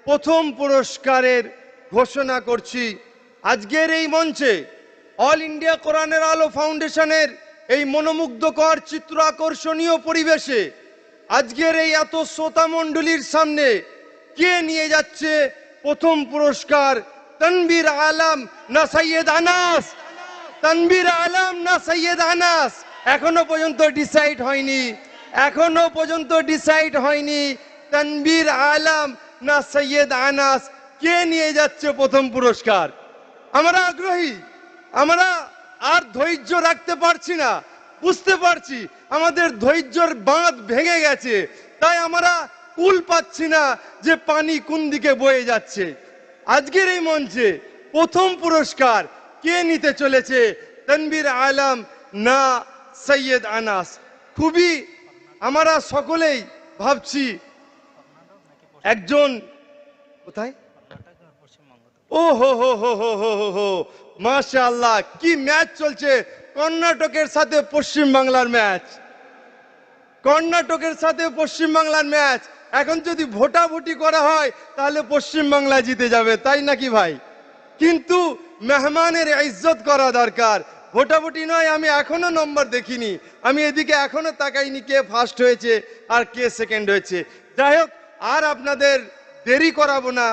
প্রথম পুরস্কারের ঘোষণা করছি। আজকের এই মঞ্চে অল ইন্ডিয়া কোরআনের আলো ফাউন্ডেশনের এই মনোমুগ্ধকর চিত্র আকর্ষণীয় পরিবেশে আজকের এই এত শ্রোতা মণ্ডলীর সামনে কে নিয়ে যাচ্ছে প্রথম পুরস্কার? তানবীর আলম না সৈয়দ আনাস? তানবীর আলম না সৈয়দ আনাস? এখনো পর্যন্ত ডিসাইড হয়নি, এখনো পর্যন্ত ডিসাইড হয়নি। তানবীর আলম না সৈয়দ আনাস, কে নিয়ে যাচ্ছে প্রথম পুরস্কার? আমরা আগ্রহী, আমরা আর ধৈর্য রাখতে পারছি না, বুঝতে পারছি আমাদের ধৈর্যের বাঁধ ভেঙে গেছে, তাই আমরা কুল পাচ্ছি না যে পানি কোন দিকে বয়ে যাচ্ছে। আজকের এই মঞ্চে প্রথম পুরস্কার কে নিতে চলেছে? তানবীর আলম না সৈয়দ আনাস? খুবই আমরা সকলেই ভাবছি একজন কোথায়, ও হো হো হো হো হো হো হো, মাশাআল্লাহ, কি ম্যাচ চলছে! কর্ণাটকের সাথে পশ্চিম বাংলার ম্যাচ, কর্ণাটকের সাথে পশ্চিম বাংলার ম্যাচ। এখন যদি ভোটাভুটি করা হয় তাহলে পশ্চিম বাংলা জিতে যাবে, তাই নাকি ভাই? কিন্তু মেহমানের ইজ্জত করা দরকার, ভোটাভুটি নয়। আমি এখনো নম্বর দেখিনি, আমি এদিকে এখনো তাকাইনি কে ফার্স্ট হয়েছে আর কে সেকেন্ড হয়েছে। যাই হোক, আর আপনাদের দেরি করাবো না।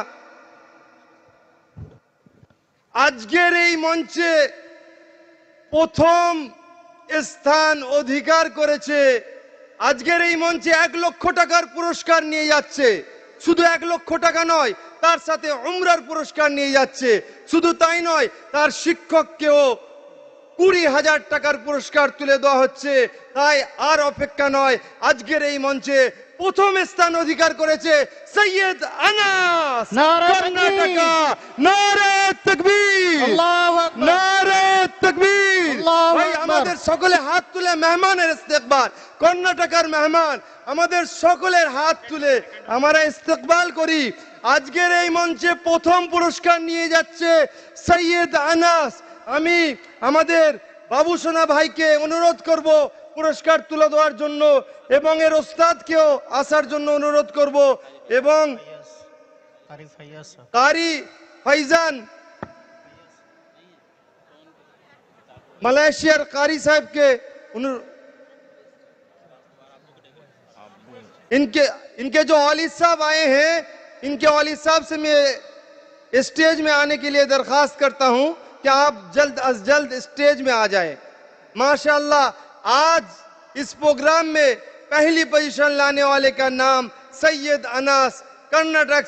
আজকের এই মঞ্চে প্রথম স্থান অধিকার করেছে, আজকের এই মঞ্চে 1 লক্ষ টাকার পুরস্কার নিয়ে যাচ্ছে। শুধু 1 লক্ষ টাকা নয়, তার সাথে উমরার পুরস্কার নিয়ে যাচ্ছে। শুধু তাই নয়, তার শিক্ষককেও 20,000 টাকার পুরস্কার তুলে দেওয়া হচ্ছে। তাই আর অপেক্ষা নয়, আজকের এই মঞ্চে প্রথম স্থান অধিকার করেছে সৈয়দ আনাস, কর্ণাটক। নারে তাকবীর, নারে তাকবীর। ভাই, আমাদের সকলে হাত তুলে মেহমানের ইস্তেকবাল, কর্ণাটকের মেহমান, আমাদের সকলের হাত তুলে আমরা ইস্তেকবাল করি। আজকের এই মঞ্চে প্রথম পুরস্কার নিয়ে যাচ্ছে সৈয়দ আনাস। আমি আমাদের বাবুসোনা ভাইকে অনুরোধ করব পুরস্কার তুলে দেওয়ার জন্য, এবং এর ওস্তাদকেও আসার জন্য অনুরোধ করব, এবং কারি ফাইজান, মালয়েशियार कारी साहब के इनके जो वालिद साहब आए हैं, इनके वालिद साहब से मैं स्टेज में आने के लिए दरखास्त करता हूं कि आप जल्द अज जल्द स्टेज में आ जाएं। माशाअल्लाह, आज इस प्रोग्राम में पहली पोजीशन लाने वाले का नाम सैयद अनास, कर्नाटक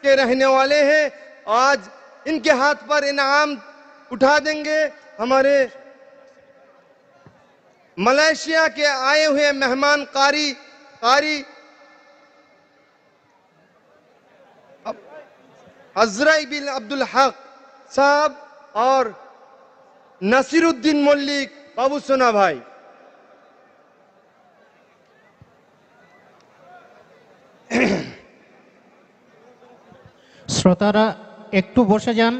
के रहने वाले हैं। आज इनके हाथ पर इनाम उठा देंगे हमारे मलेशिया के आए हुए मेहमान कारी अजराई बिन अब्दुल हक साहब और नसीरुद्दीन मल्लिक। बाबू सोना भाई, শ্রোতারা একটু বসে যান,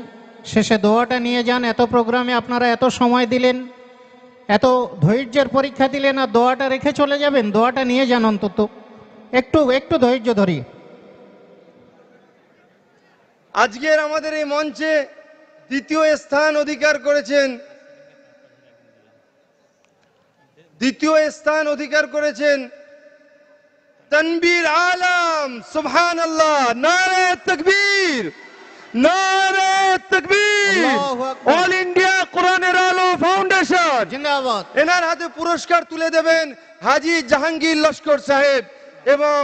শেষে দোয়াটা নিয়ে যান। এত প্রোগ্রামে আপনারা এত সময় দিলেন, এত ধৈর্যের পরীক্ষা দিলেন, আর দোয়াটা রেখে চলে যাবেন? দোয়াটা নিয়ে যান, অন্তত একটু ধৈর্য ধরি। আজকের আমাদের এই মঞ্চে দ্বিতীয় স্থান অধিকার করেছেন তানবীর আলম। সুবহানাল্লাহ, নারে তাকবীর, নারে তাকবীর। অল ইন্ডিয়া কোরআনের আলো ফাউন্ডেশন জিন্দাবাদ। এনার হাতে পুরস্কার তুলে দেবেন হাজী জাহাঙ্গীর লস্কর সাহেব এবং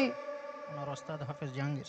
ওস্তাদ হাফেজ জাহাঙ্গীর।